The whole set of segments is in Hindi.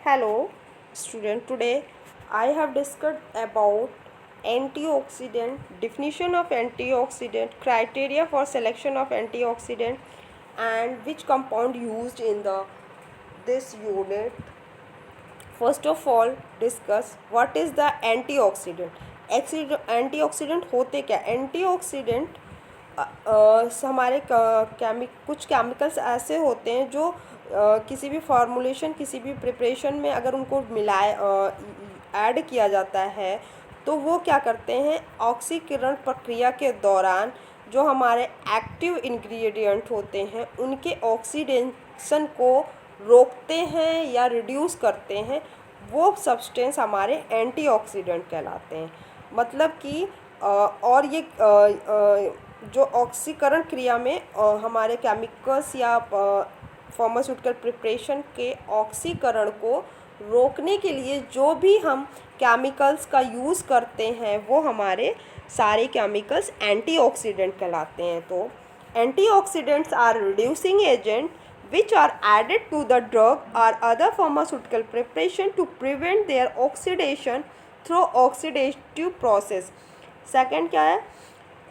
Hello, student. Today I have discussed about antioxidant, definition of antioxidant, criteria for selection of antioxidant, and which compound used in the this unit. First of all, discuss what is the antioxidant. Antioxidant होते क्या? एंटीऑक्सीडेंट हमारे कुछ केमिकल्स ऐसे होते हैं जो किसी भी फॉर्मुलेशन, किसी भी प्रिपरेशन में अगर उनको मिलाए ऐड किया जाता है तो वो क्या करते हैं, ऑक्सीकरण प्रक्रिया के दौरान जो हमारे एक्टिव इंग्रेडिएंट होते हैं उनके ऑक्सीडेशन को रोकते हैं या रिड्यूस करते हैं। वो सब्सटेंस हमारे एंटीऑक्सीडेंट कहलाते हैं। मतलब कि और ये जो ऑक्सीकरण क्रिया में हमारे केमिकल्स या फार्मास्यूटिकल प्रिपरेशन के ऑक्सीकरण को रोकने के लिए जो भी हम केमिकल्स का यूज़ करते हैं वो हमारे सारे केमिकल्स एंटीऑक्सीडेंट कहलाते हैं। तो antioxidants are reducing agent which are added to the drug or other pharmaceutical preparation to prevent their oxidation through oxidative process। Second क्या है,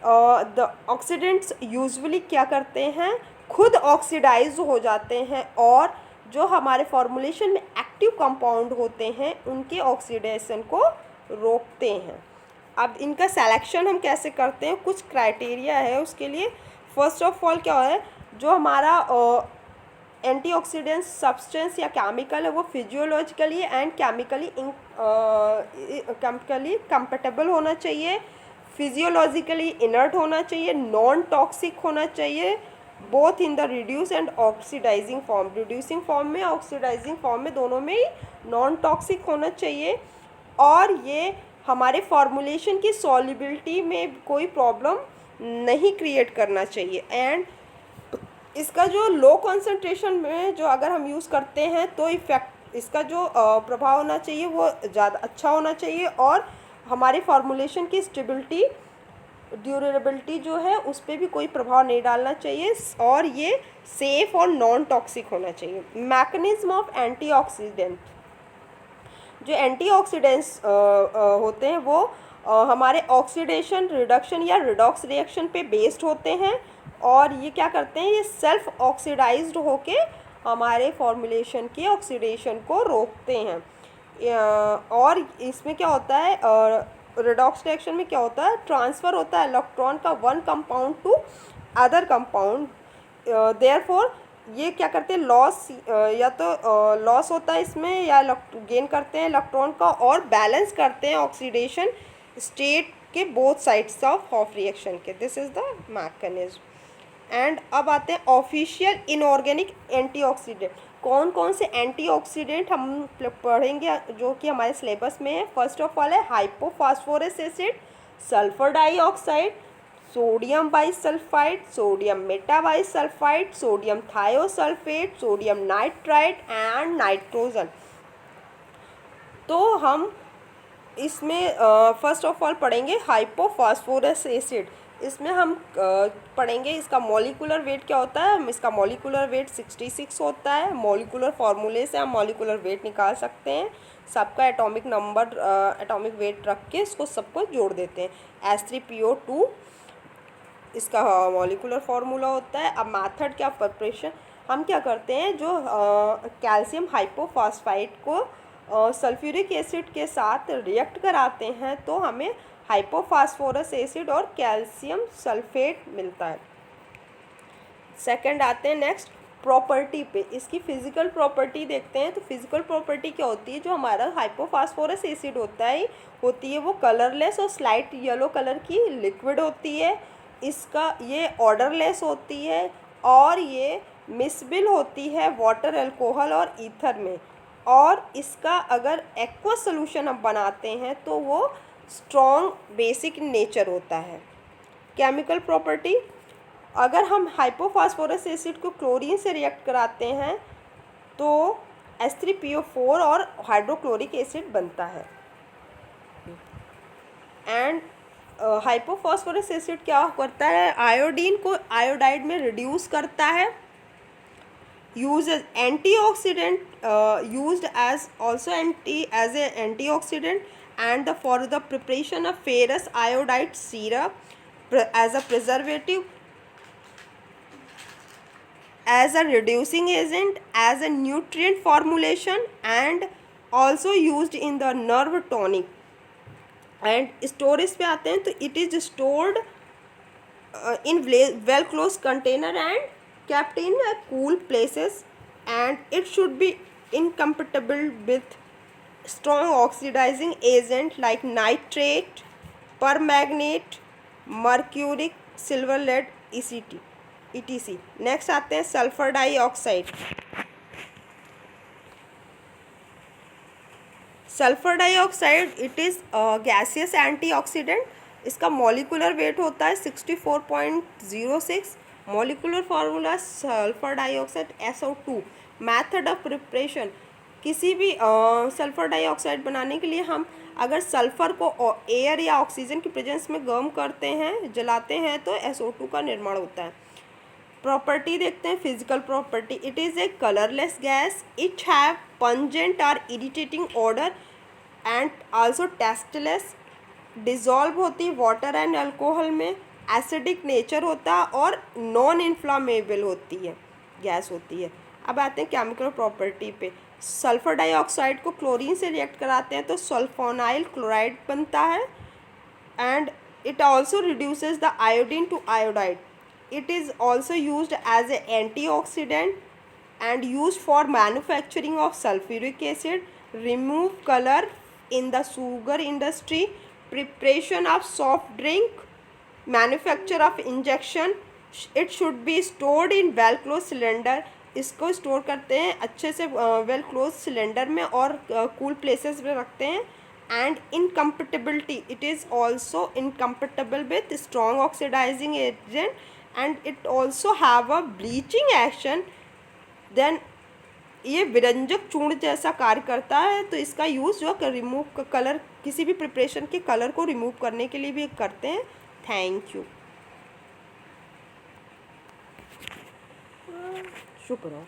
द ऑक्सीडेंट्स यूजुअली क्या करते हैं, खुद ऑक्सीडाइज हो जाते हैं और जो हमारे फॉर्मुलेशन में एक्टिव कंपाउंड होते हैं उनके ऑक्सीडेशन को रोकते हैं। अब इनका सिलेक्शन हम कैसे करते हैं, कुछ क्राइटेरिया है उसके लिए। फर्स्ट ऑफ ऑल क्या है, जो हमारा एंटीऑक्सीडेंट सब्सटेंस या केमिकल है वो फिजियोलॉजिकली एंड केमिकली कंपेटेबल होना चाहिए, फिजियोलॉजिकली इनर्ट होना चाहिए, नॉन टॉक्सिक होना चाहिए, both in the reduce and oxidising form, reducing form में ऑक्सीडाइजिंग फॉर्म में, दोनों में ही नॉन टॉक्सिक होना चाहिए। और ये हमारे फॉर्मुलेशन की सॉल्युबिलिटी में कोई प्रॉब्लम नहीं क्रिएट करना चाहिए। एंड इसका जो लो कंसंट्रेशन में जो अगर हम यूज़ करते हैं तो इफ़ेक्ट, इसका जो प्रभाव होना चाहिए वो ज़्यादा अच्छा होना चाहिए और हमारे फॉर्मुलेशन की स्टेबिलिटी, ड्यूरेबिलिटी जो है उस पर भी कोई प्रभाव नहीं डालना चाहिए और ये सेफ़ और नॉन टॉक्सिक होना चाहिए। मैकेनिज्म ऑफ एंटीऑक्सीडेंट, जो एंटीऑक्सीडेंट्स होते हैं वो हमारे ऑक्सीडेशन, रिडक्शन या रिडॉक्स रिएक्शन पे बेस्ड होते हैं और ये क्या करते हैं, ये सेल्फ ऑक्सीडाइज्ड होके हमारे फॉर्मुलेशन के ऑक्सीडेशन को रोकते हैं। और इसमें क्या होता है, रिडॉक्स रिएक्शन में क्या होता है, ट्रांसफ़र होता है इलेक्ट्रॉन का one compound to other compound. Therefore ये क्या करते हैं, लॉस या तो लॉस होता है इसमें या गेन करते हैं इलेक्ट्रॉन का और बैलेंस करते हैं ऑक्सीडेशन स्टेट के बोथ साइड्स ऑफ रिएक्शन के। This is the mechanism. And अब आते हैं ऑफिशियल इनऑर्गेनिक एंटीऑक्सीडेंट। कौन कौन से एंटीऑक्सीडेंट हम पढ़ेंगे जो कि हमारे सिलेबस में है। फर्स्ट ऑफ ऑल है hypophosphorous acid, sulphur dioxide, sodium bisulphide, sodium metabisulphide, sodium thiosulphate, sodium nitrite and nitrogen. तो हम इसमें फर्स्ट ऑफ ऑल पढ़ेंगे हाइपोफॉस्फोरस एसिड। इसमें हम पढ़ेंगे इसका मॉलिक्यूलर वेट क्या होता है। इसका मॉलिक्यूलर वेट 66 होता है। मॉलिक्यूलर फार्मूले से हम मॉलिक्यूलर वेट निकाल सकते हैं। सबका एटॉमिक नंबर, एटॉमिक वेट रख के इसको सबको जोड़ देते हैं। H3PO2 इसका मॉलिक्यूलर फार्मूला होता है। अब मेथड क्या, प्रिपरेशन, हम क्या करते हैं, जो कैल्शियम हाइपोफॉस्फाइड को सल्फ्यूरिक एसिड के साथ रिएक्ट कराते हैं तो हमें हाइपोफॉस्फोरस एसिड और कैल्शियम सल्फेट मिलता है। सेकंड आते हैं नेक्स्ट प्रॉपर्टी पे। इसकी फिजिकल प्रॉपर्टी देखते हैं। तो फिजिकल प्रॉपर्टी क्या होती है, जो हमारा हाइपोफॉस्फोरस एसिड होती है वो कलरलेस और स्लाइट येलो कलर की लिक्विड होती है। इसका ये ऑर्डरलेस होती है और ये मिसबिल होती है वाटर, अल्कोहल और ईथर में। और इसका अगर एक्वा सोल्यूशन हम बनाते हैं तो वो स्ट्रॉन्ग बेसिक नेचर होता है। केमिकल प्रॉपर्टी, अगर हम हाइपोफॉस्फोरस एसिड को क्लोरीन से रिएक्ट कराते हैं तो H3PO4 और हाइड्रोक्लोरिक एसिड बनता है। एंड हाइपोफॉस्फोरस एसिड क्या करता है, आयोडीन को आयोडाइड में रिड्यूस करता है। used as antioxidant, used as also as an antioxidant, and for the preparation of ferrous iodide syrup, as a preservative, as a reducing agent, as a nutrient formulation, and also used in the nerve tonic. And storage पे आते हैं तो it is stored in well closed container and kept in cool places, and it should be incompatible with strong oxidizing agent like nitrate, permanganate, mercuric, silver, lead, etc. Next आते हैं sulphur dioxide. Sulphur dioxide it is gaseous antioxidant. इसका मॉलिकुलर वेट होता है 64.06. Molecular formula sulphur dioxide SO2. Method of preparation, किसी भी सल्फर डाइऑक्साइड बनाने के लिए हम अगर सल्फर को एयर या ऑक्सीजन की प्रेजेंस में गर्म करते हैं, जलाते हैं, तो SO2 का निर्माण होता है. प्रॉपर्टी देखते हैं, physical property. It is a colourless gas. It have pungent और irritating odour and also tasteless. Dissolve होती वाटर एंड अल्कोहल में. एसिडिक नेचर होता है और नॉन इन्फ्लामेबल होती है, गैस होती है. अब आते हैं केमिकल प्रॉपर्टी पे. सल्फर डाइऑक्साइड को क्लोरीन से रिएक्ट कराते हैं तो सल्फोनाइल क्लोराइड बनता है, and it also reduces the iodine to iodide. It is also used as an antioxidant and used for manufacturing of sulfuric acid, remove color in the sugar industry, preparation of soft drink, manufacture of injection. It should be stored in well closed cylinder. इसको स्टोर करते हैं अच्छे से वेल क्लोज सिलेंडर में और कूल प्लेसेस में रखते हैं. And incompatibility, it is also incompatible with strong oxidizing agent, and it also have a bleaching action. then ये विरंजक चूर्ण जैसा कार्य करता है, तो इसका यूज़ जो रिमूव कलर, किसी भी प्रिपरेशन के कलर को रिमूव करने के लिए भी करते हैं. Thank you. शुक्र.